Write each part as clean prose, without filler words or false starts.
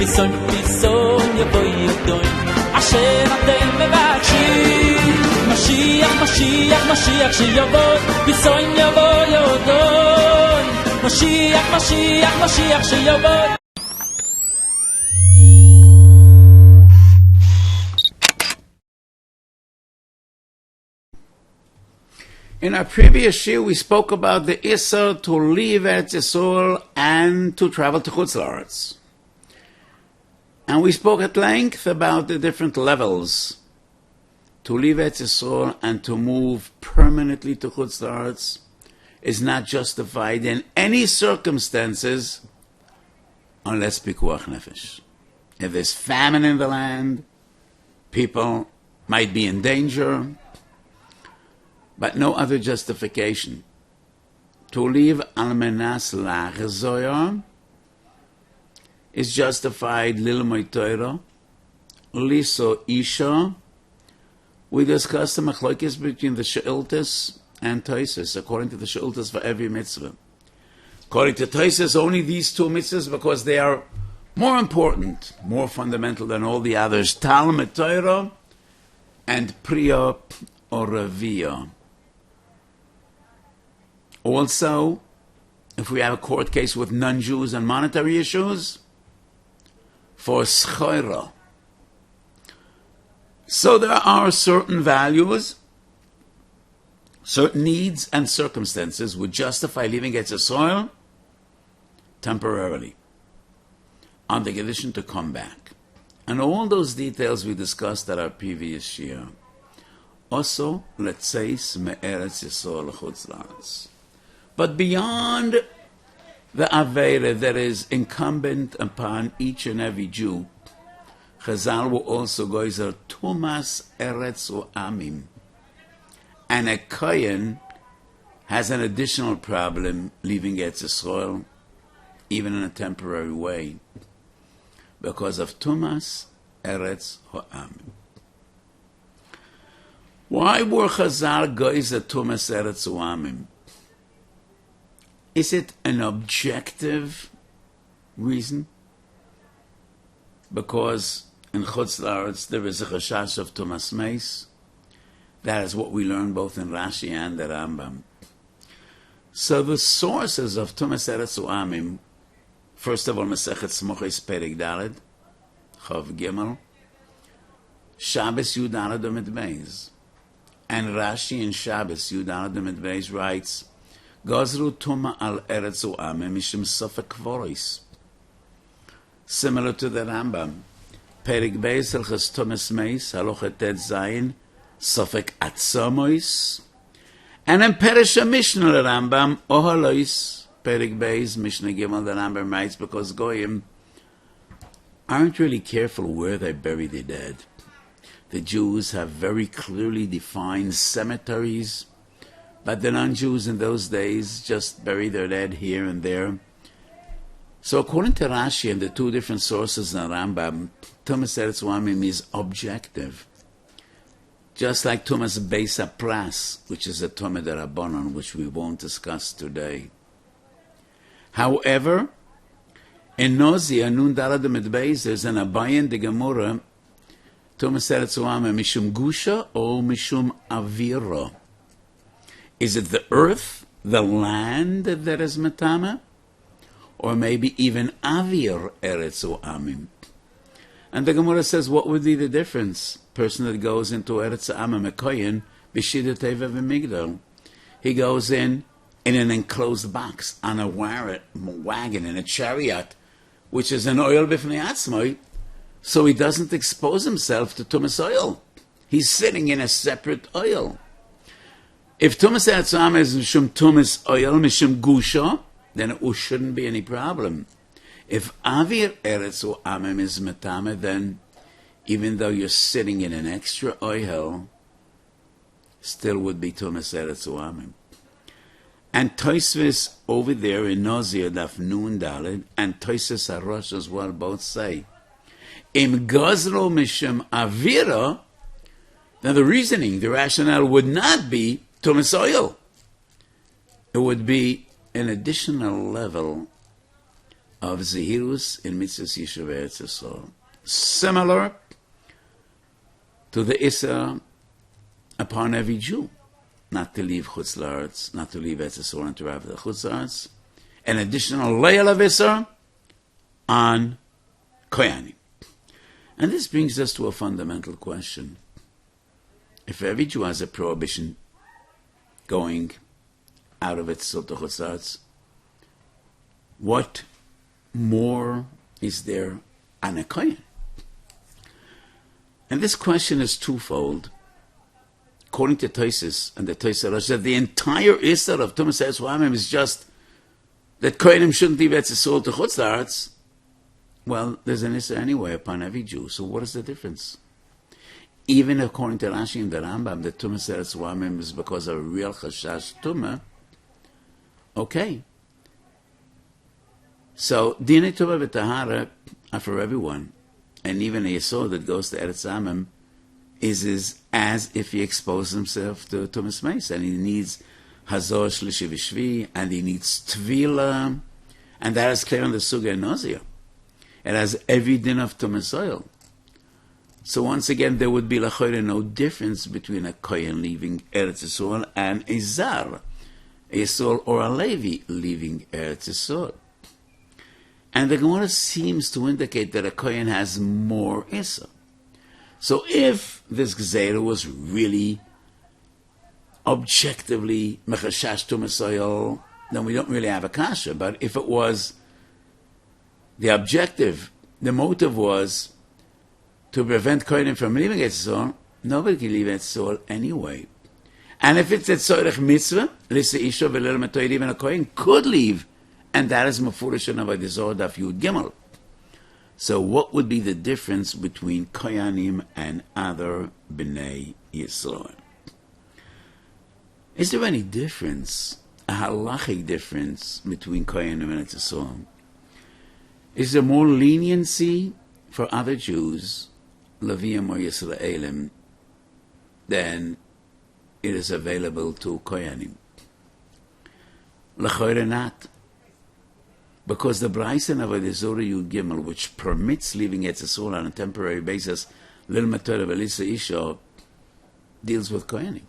Bison yavoy yodoy asher atem mevakshim Mashiach Mashiach Mashiach sheyavoy Bison yavoy yodoy Mashiach Mashiach Mashiach sheyavoy. In our previous year, we spoke about the Isser to leave Eretz Yisrael and to travel to Chutz La'aretz. And we spoke at length about the different levels to leave Eretz Yisrael and to move permanently to Chutz La'aretz is not justified in any circumstances unless pikuach nefesh. If there's famine in the land, people might be in danger, but no other justification. To leave almenas la'achzoya is justified lilmod Torah, liso isha. We discussed the machlokes between the she'iltas and Tosfos, according to the she'iltas for every mitzvah. According to Tosfos, only these two mitzvahs because they are more important, more fundamental than all the others. Talmud Torah and Priya or Reviya. Also, if we have a court case with non-Jews and monetary issues, for schora. So there are certain values, certain needs and circumstances would justify leaving Eretz Yisrael temporarily, on the condition to come back. And all those details we discussed at our previous year. Also, let's say, me'eretz Yisrael l'chutz la'aretz. But beyond the Aveira that is incumbent upon each and every Jew, Chazal will also go as a Tumas Eretz Amim. And a Kohen has an additional problem leaving Eretz Yisrael, even in a temporary way, because of Tumas Eretz Amim. Why were Chazal goes a Tumas Eretz Amim? Is it an objective reason? Because in Chutz La'aretz there is a chashash of Tumas Meis. That is what we learn both in Rashi and the Rambam. So the sources of Tumas Eretz Amim, first of all, Masechet Smochos Perek Daled, Chav Gimel, Shabbos Yud Daled Amid Beis, and Rashi in Shabbos Yud Daled Amid Beis writes, Gazru Tumah al Eretz Amim mishum Sofek Kvoros. Similar to the Rambam, Perek Beis Hilchos Tumas Meis Halacha Tet Zayin Sofek Atzomois, and in Peresh Mishnah the Rambam Ohalois Perek Beis Mishnah Gimel the Rambam writes because Goyim aren't really careful where they bury the dead. The Jews have very clearly defined cemeteries, but the non-Jews in those days just bury their dead here and there. So according to Rashi and the two different sources in the Rambam, Tumas Eretz Amim is objective. Just like Tumas Beis HaPras, which is a Tumah D'Rabbanan, which we won't discuss today. However, in Nozia, Nun Daled Amid Beis, there's an Abayin de Gemara, Tumas Eretz Amim, Mishum Gusha or Mishum Avira. Is it the earth, the land that is Matama? Or maybe even Avir Eretz Amim? And the Gemara says, what would be the difference? Person that goes into Eretz Amim, a Kohen, B'shida teva v'migdal. He goes in an enclosed box, on a wagon, in a chariot, which is an oil b'fnei atzmai, so he doesn't expose himself to tumas oil. He's sitting in a separate oil. If tumas eretz oam is mishum tumas oil, mishum gusha, then it shouldn't be any problem. If avir eretz oam is metame, then even though you're sitting in an extra oil, still would be tumas eretz oam. And Tosfos over there in Nozir Daf Nun Daled, and Tosfos Harosh as well, both say, Im Gozro Mishum Avira. Now the reasoning, the rationale would not be tumas oil. It would be an additional level of zehirus in mitzvahs yishuv eretz Yisrael, similar to the Issa upon every Jew, not to leave Chutz La'aretz, not to leave Eretz Yisrael and to travel to Chutz La'aretz, an additional layer of Issa on Kohanim. And this brings us to a fundamental question. If every Jew has a prohibition going out of Eretz Yisrael to Chutz La'aretz, what more is there on a Kohen? And this question is twofold. According to Tosfos and the Tosfos Harosh, that the entire Isser of Tumas Eretz Oamim is just that Kohanim shouldn't leave Eretz Yisrael to Chutz La'aretz. Well, there's an Isser anyway upon every Jew, so what is the difference? Even according to Rashi and the Rambam, that Tumas Eretz Oamim is because of a real Chashash Tumah, okay. So, Dinei Tumah v'Tahara are for everyone, and even a Yisod that goes to Eretz Oamim is as if he exposed himself to Tumas Meis, and he needs Hazor Shlishi V'Shvi, and he needs Tvila, and that is clear on the Sugya Nozir. It has every din of Tumas oil. So once again, there would be l'chayre no difference between a Kohen leaving Eretz Yisrael and a Zar, a Yisrael or a Levi leaving Eretz Yisrael. And the Gemara seems to indicate that a Kohen has more Issa. So if this Gzeira was really objectively mechashash tumas oil, then we don't really have a kasha. But if it was the objective, the motive was to prevent Kohenim from leaving Eretz Yisrael, nobody can leave Eretz Yisrael anyway. And if it's a tzorech mitzvah, lisa isha v'lel metoid, even a Kohen could leave, and that is mefurish in Avodah Zarah Daf Yud Gimel. So what would be the difference between Kohanim and other Bnei Yisrael? Is there any difference, a halachic difference between Kohanim and Eretz Yisrael? Is there more leniency for other Jews, Leviim or Yisraelim, than it is available to Kohanim? L'chayre not. Because the Braisen of Avodah Zarah Yud Gimel, which permits leaving Eretz Yisrael on a temporary basis, Lil Matorah V'Lisa Isha, deals with Kohanim.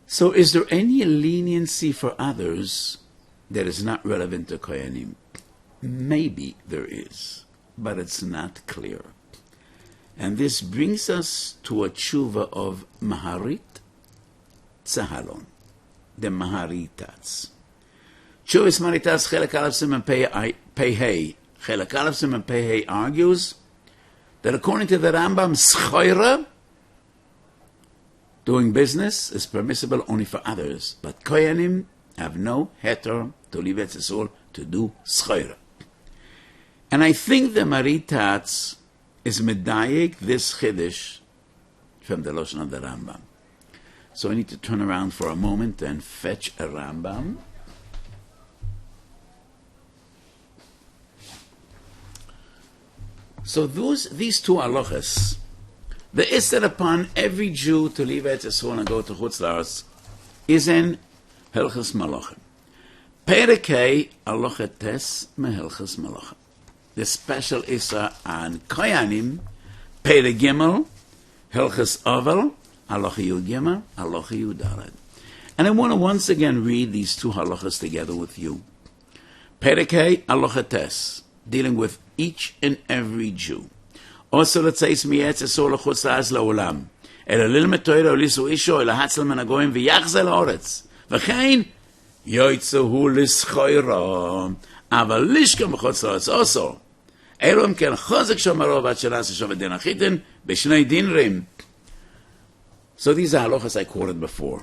So is there any leniency for others that is not relevant to Kohanim? Maybe there is, but it's not clear. And this brings us to a tshuva of Maharit Tzahalon, the Maharitats. Tshuva's Maharitats Chelek Aleph Siman Pei Hei. Chelek Aleph Siman Pei Hei argues that according to the Rambam, Schoira, doing business, is permissible only for others, but Kohanim have no heter to leave Eretz Yisrael to do Schoira. And I think the Maharitats is medayik this chiddush from the Lashon of the Rambam. So I need to turn around for a moment and fetch a Rambam. So these two halachas, the isser upon every Jew to leave Eretz Yisrael and go to Chutz La'aretz is in Hilchos Malachim. Perikei halacha tes meHilchos Malachim. The special isser on Kohanim, Perek Gimel, Hilchos Ovel, halacha Yud Gimel, halacha Yud Daled. And I want to once again read these two halachas together with you. Perikei halacha tes, dealing with each and every Jew. Also, let's say, אלא ללמד תורה או לישאו אישו, אלא הצל מן הגויים ויחזר לארץ. וכן, יוצא הוא לסחוירו, אבל לשכה מחוץ לארץ אוסר. אלו אם כן חוזק שומרו ועד שנעשה שום דין החיתן, בשני דינרים. So these are halachas I quoted before.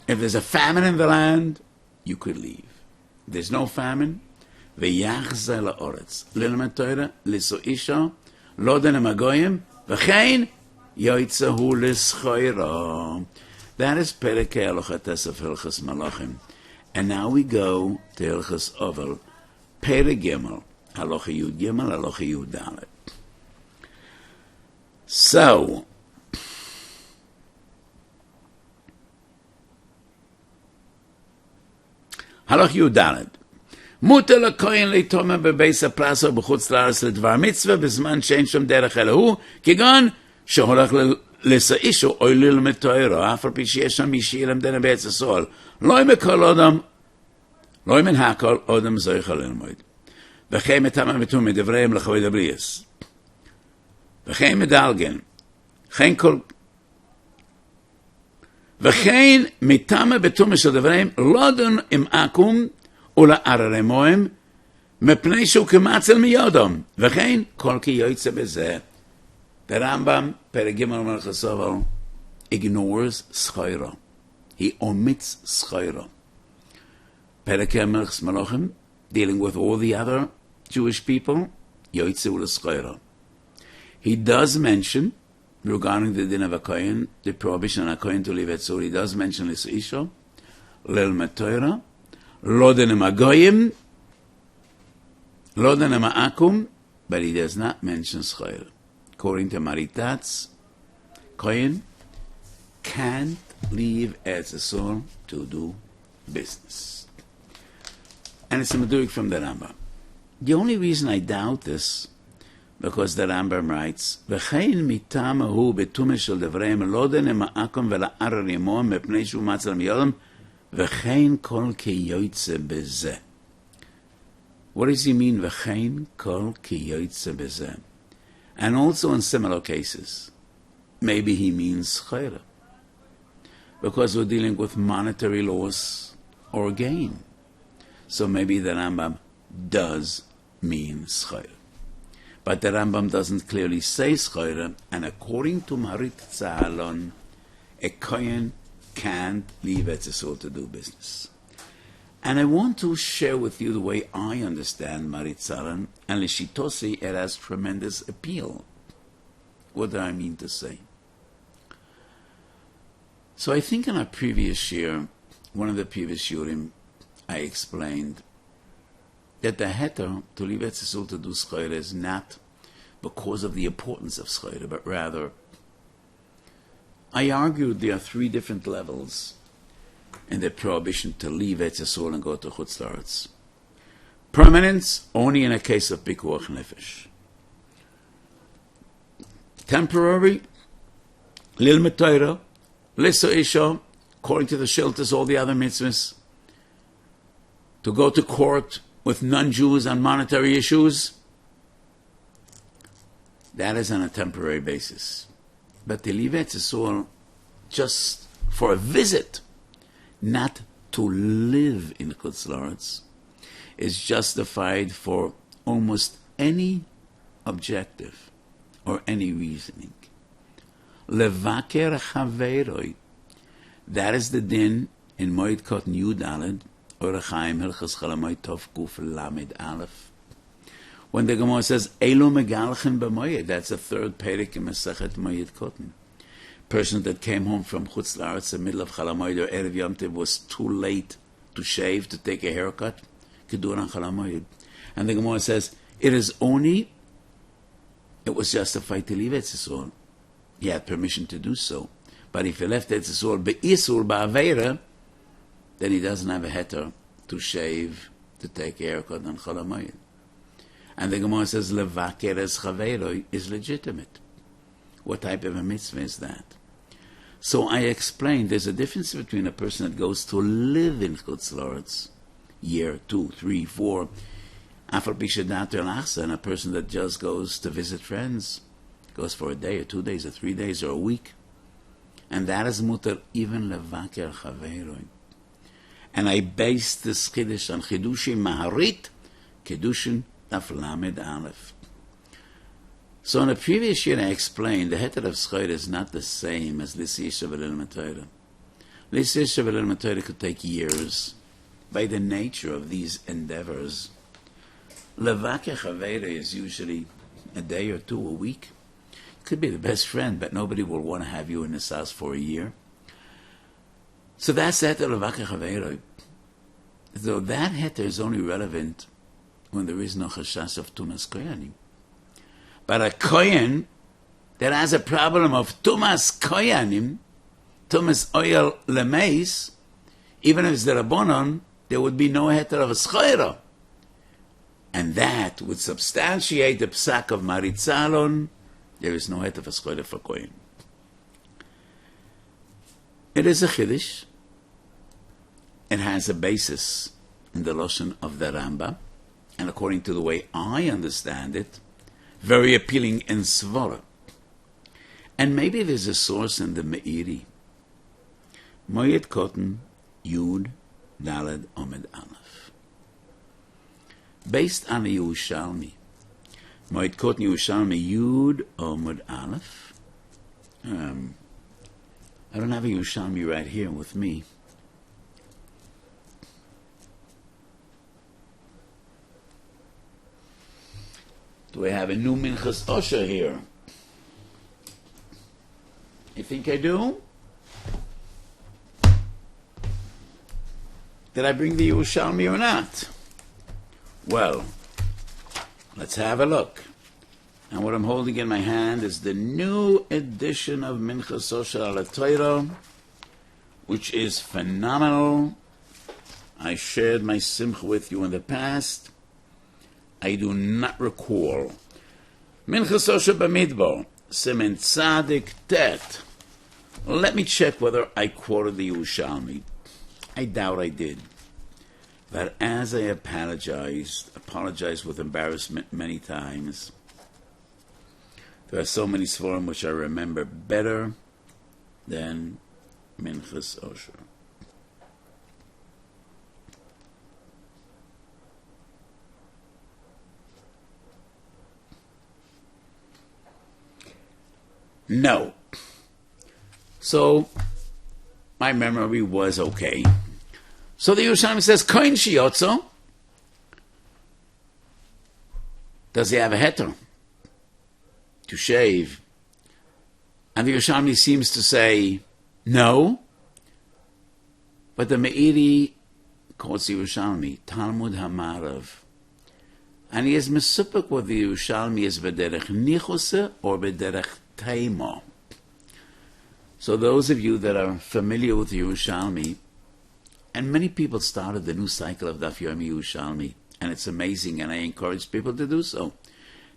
If there's a famine in the land, you could leave. If there's no famine, ויחזר לארץ. ללמד תורה, לישאו אישו, לא דין עם הגויים, וכן, יוצא הוא לסחוירו. That is פרקי הלכת אסף הלכס מלאכים. And now we go to הלכס אבל, פרק ג' הלכה י' ג' הלכה י' ד'. So, הלכה י' ד' מותר לכהן לתומר בבייס הפלסו בחוץ לארץ לדבר מצווה בזמן שאין שום דרך אלא הוא, כגון שהולך לסעישו או ללמד תורה, אף על פי שיש שם מי שילמדנה בארץ ישראל. לא עם הכל אדם, לא עם הכל אדם זוכה ללמוד. וכן מטמא ותום מדבריהם לכבוד הבריאס. וכן מדלגן. וכן מטמא ותום של דבריהם לא דון עם עקום ולעררי מוהם, מפני שהוא כמצל מיודום. וכן כל כי יוצא בזה. The Rambam, פרק ג' מלך הסובל, ignores סחוירו. He omits סחוירו. פרק מלך מלכים, dealing with all the other Jewish people, יוצא ולסחוירו. He does mention, regarding the din of a Kohen, the prohibition on a Kohen to leave it, so he does mention this issue, ללמד תורה, לא דין עם הגויים, לא דין עם העקום, but he does not mention סחוירו. According to Maritatz, Kohen can't leave Eretz Yisrael to do business. And it's a meduik from the Rambam. The only reason I doubt this, because the Rambam writes, V'chein mitam hu betumah shel devreim lo denem ha'akom vela'arar yimom mepnei shu matzal miyodam v'chein kol kiyoytze bezeh. What does he mean, V'chein kol kiyoytze bezeh? And also in similar cases, maybe he means chayra, because we're dealing with monetary loss or gain. So maybe the Rambam does mean schayra. But the Rambam doesn't clearly say schayra, and according to Marit Zahalon, a Kohen can't leave Eretz Yisrael to do business. And I want to share with you the way I understand Marit Zahalon, and Lishitosi, it has tremendous appeal. What do I mean to say? So I think in a previous year, one of the previous shiurim, I explained that the heter to leave Eretz Yisrael to do schayra is not because of the importance of schayra, but rather, I argued there are three different levels in the prohibition to leave Eretz Yisrael and go to Chutz La'aretz. Permanence, only in a case of pikuach nefesh. Temporary, lilmud Torah, liso isha, according to the shiltas, all the other mitzvahs, to go to court with non-Jews on monetary issues, that is on a temporary basis. But to leave Eretz Yisrael just for a visit, not to live in Chutz La'aretz, is justified for almost any objective or any reasoning. Levaker chaveroi, that is the din in Moed Koten Yudaled, Orachaim Hilchas Chalamoy Tov Kuf Lamed Aleph. When the Gemara says Elo Megalchen B'Moyed, that's the third perik in Masechet Moed Koten. Person that came home from Chutz La'aretz in the middle of Chalamoid or Erev Yom Tov was too late to shave, to take a haircut, could do it on Chalamoid. And the Gemara says, it was justified to leave Eretz Yisrael. He had permission to do so. But if he left Eretz Yisrael be'isur ba'aveira, then he doesn't have a heter to shave, to take a haircut on Chalamoid. And the Gemara says, levaker es chaveroi is legitimate. What type of a mitzvah is that? So I explained there's a difference between a person that goes to live in Chutz La'aretz, year 2, 3, 4, and a person that just goes to visit friends, goes for a day or 2 days or 3 days or a week. and that is mutar even levaker chaveroi. And I based this chiddush on chidushim maharit, kedushin daf lamed aleph. So in a previous year I explained the heter of schayr is not the same as l'siyisha v'lil matayra. L'siyisha v'lil matayra could take years by the nature of these endeavors. Levaker chaveroi is usually a day or two, a week. Could be the best friend, but nobody will want to have you in his house for a year. So that's the heter levaker chaveroi. Though that heter is only relevant when there is no chashas of tumas koyanim. But a kohen that has a problem of tumas koyanim, tumas oil lemeis, even if it's the rabbonon, there would be no heter of a schayra. And that would substantiate the psak of maritzalon. There is no heter of a schayra for kohen. It is a chiddush. It has a basis in the Lashon of the Rambam, and according to the way I understand it, very appealing in Svara. And maybe there's a source in the Meiri. Moed Koten Yud Daled Omed Aleph. Based on the Yerushalmi. Moed Koten Yerushalmi Yud Omed Aleph. I don't have a Yerushalmi right here with me. Do I have a new Minchas Osher here? You think I do? Did I bring the Yerushalmi or not? Well, let's have a look. And what I'm holding in my hand is the new edition of Minchas Osher al Torah, which is phenomenal. I shared my simcha with you in the past. I do not recall. Minchas Osher Bamidbar, Simen Tzadik Tet. Let me check whether I quoted the Yerushalmi. I doubt I did. But as I apologized with embarrassment many times, there are so many svarim which I remember better than Minchas Osher. No. So, my memory was okay. So the Yerushalmi says, Kohen Shiotzo, does he have a heter to shave? And the Yerushalmi seems to say, no. But the Meiri quotes the Yerushalmi, Talmud HaMarav. And he is mesupik whether the Yerushalmi is b'derech nichose or b'derech taimo. So those of you that are familiar with the Yerushalmi, and many people started the new cycle of Daf Yomi Yerushalmi, and it's amazing, and I encourage people to do so.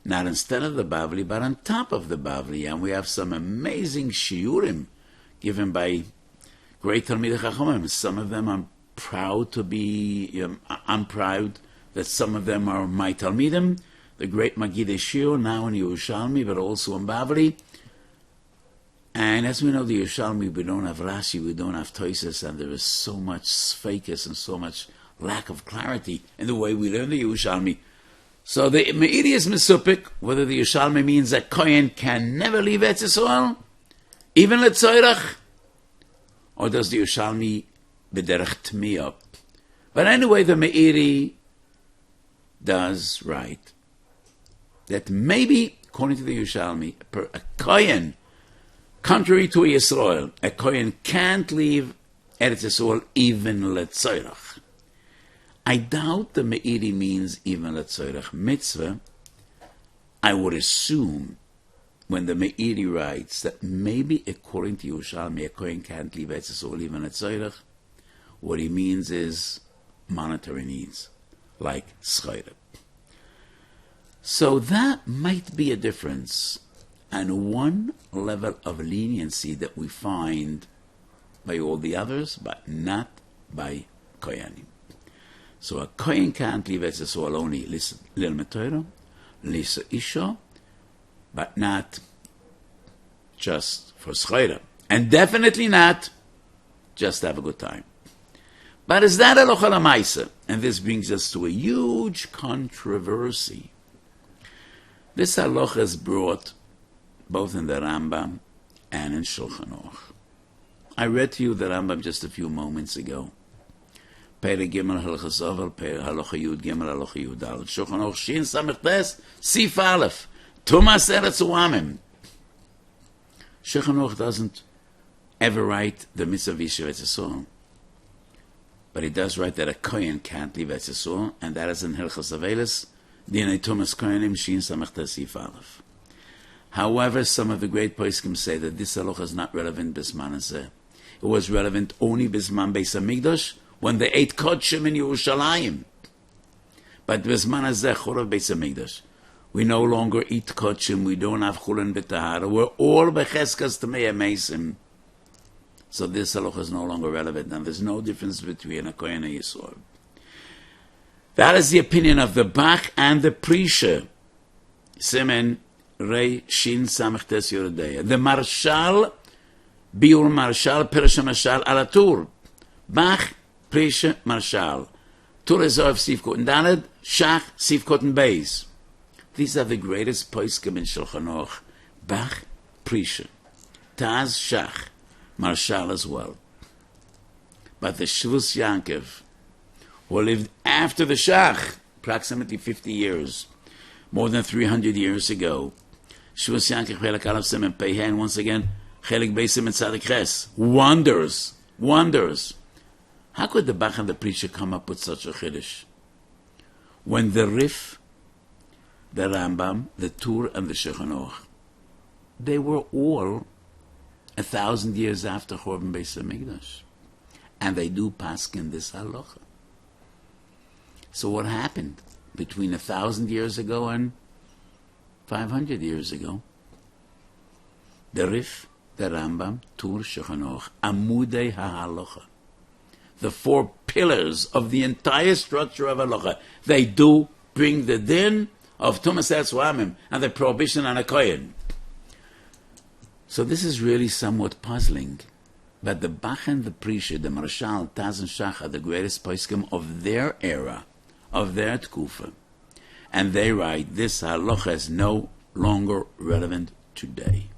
Not instead of the Bavli, but on top of the Bavli, and we have some amazing shiurim given by great Talmidei Chachamim. Some of them I'm proud to be, I'm proud that some of them are my Talmidim, the great Magidei Shiur, now in Yerushalmi, but also in Bavli. And as we know, the Yerushalmi, we don't have Rashi, we don't have Toises, and there is so much sfeikis and so much lack of clarity in the way we learn the Yerushalmi. So the Meiri is mesupik, whether the Yerushalmi means that Kohen can never leave Eretz Yisrael, even Letzoirach, or does the Yerushalmi b'derech tmiyah? But anyway, the Meiri does write that maybe, according to the Yerushalmi, a Kohen, contrary to Yisrael, a Kohen can't leave Eretz Yisrael even Letzoirach. I doubt the Meiri means even Letzoirach mitzvah. I would assume when the Meiri writes that maybe according to Yerushalmi, a Kohen can't leave Eretz Yisrael even Letzoirach, what he means is monetary needs, like schayra. So that might be a difference and one level of leniency that we find by all the others, but not by Kohanim. So a Kohen can't leave Eretz Yisrael only lilmed Torah, lisa isha, but not just for schayra. And definitely not just have a good time. But is that halacha l'maisa? And this brings us to a huge controversy. This halacha is brought both in the Rambam and in Shulchan Aruch. I read to you the Rambam just a few moments ago. Perek Gimel Halachas Ovel, Halacha Yud Gimel, Halacha Yud Aleph. Shulchan Aruch Shin Samech Tes, Sif Aleph. Tumah Eretz Uamim. Shulchan Aruch doesn't ever write the mitzvah Yisrael Eretz Yisrael. But he does write that a Kohen can't leave Eretz Yisrael, and that is in Hilchas Avelis, Dinei Tumas Kohenim Shin Samech Tes Sif Aleph. However, some of the great poskim say that this halacha is not relevant bisman hazeh. It was relevant only bisman Beis Hamikdash, when they ate kodshim in Yerushalayim. But bisman hazeh churav Beis Hamikdash, we no longer eat kodshim. We don't have chulin b'tahara. We're all becheskas t'mei meisim. So this halacha is no longer relevant, and there's no difference between a kohen and yisor. That is the opinion of the Bach and the Prisha. Simen Rei Shin Samech Tes Yoredeya. The Marshal, Biur Marshal, Perasha Marshal, Alatur. Bach, Prisha, Marshal. Tur Ezov, Sivkot Daled, Shach, Sivkot Beis. These are the greatest poskim in Shulchan Aruch. Bach, Prisha. Taz, Shach, Marshal as well. But the Shvus Yankov, who lived after the Shach, approximately 50 years, more than 300 years ago, Shvus Yankov, Chelik Aleph Simen Pehen, once again, Chelik Beis Simen Tzadik Ches. Wonders, wonders. How could the Bach and the preacher come up with such a chiddush? When the Rif, the Rambam, the Tur, and the Shulchan Aruch, they were all 1,000 years after Churban Beis Hamikdash, and they do paskin this halacha. So what happened between 1,000 years ago and 500 years ago? The Rif, the Rambam, Tur, Shulchan Aruch, Amudei HaHalacha, the 4 pillars of the entire structure of halacha, they do bring the din of Tumah Eretz Uamim and the prohibition on a Kohen. So this is really somewhat puzzling. But the Bach and the Prisha, the Marshal, Taz and Shach, are the greatest poskim of their era, of their tkufa. And they write, this halacha is no longer relevant today.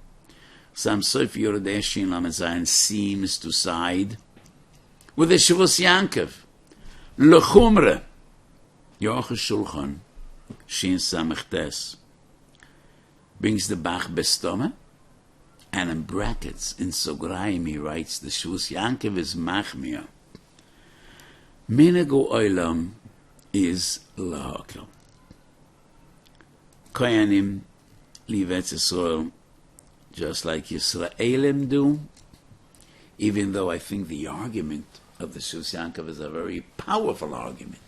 Some Sof Yoredei Shin Lamed Zayin seems to side with the Shvus Yankov. L'chumre, Yochel Shulchan, Shin Samech Tes, brings the Bach bestome, and in brackets, in Sograim, he writes, the Shvus Yankov is Machmir. Minhag Olam is Lahakel. Kohanim leave Eretz Yisrael just like Yisraelim do, even though I think the argument of the Shvus Yankov is a very powerful argument.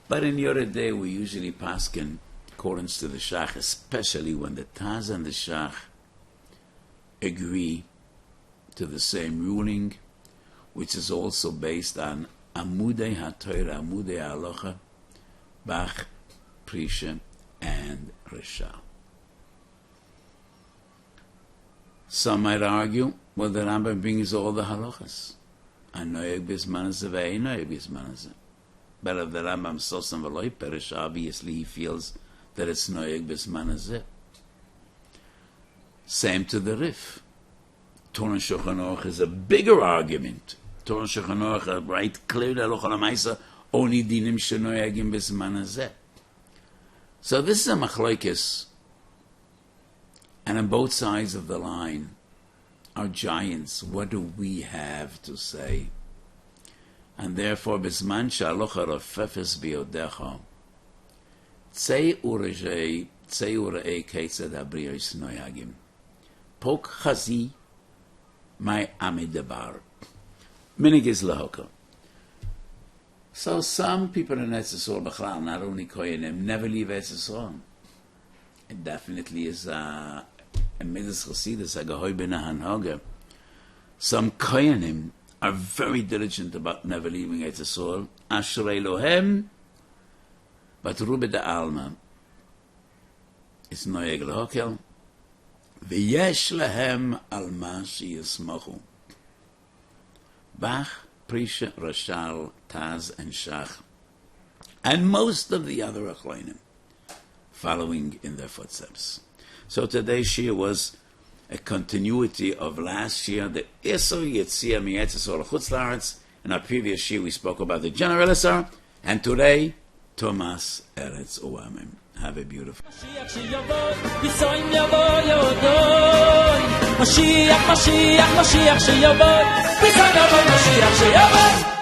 But in Yoredei, we usually paskin accordance to the Shach, especially when the Taz and the Shach agree to the same ruling, which is also based on Amudei HaTorah, Amudei HaHalacha, Bach, Prisha, and Rishal. Some might argue, well, the Rambam brings all the halachas. Anoyeg bisman hazeh ve'enoyeg bisman hazeh. But if the Rambam sosam v'loy perish, obviously he feels that it's noyeg bisman hazeh. Same to the Rif. Torah and Shulchan Aruch is a bigger argument. Torah and Shulchan Aruch write clearly halacha l'maisa only dinim shenoyegim bisman hazeh. So this is a machlokes, and on both sides of the line are giants. What do we have to say? And therefore, bisman shalocha rafefes biodecha, tzei urei keitzad habriyos noyagim, pok chazi my amidabar. Minig is lahoka. So some people in Eretz Yisrael, B'chlal, not only Kohenim, never leave Eretz Yisrael. It definitely is a midas chasidus, a gahoy b'nahan hoga. Some Kohenim are very diligent about never leaving Eretz Yisrael. Ashrei lohem, but Rube de Alma is noyeg lahokel, V'yesh lehem al ma sheyismachu. Bach, Prisha, Rashal, Taz, and Shach, and most of the other Achronim, following in their footsteps. So today's Shiur was a continuity of last Shiur, the Isur Yetzia Mi'etz Yisrael Chutz La'aretz. In our previous Shiur we spoke about the general Isur, and today, Tumas Eretz U'amim. Have a beautiful Mashiach, Mashiach, Mashiach, Mashiach,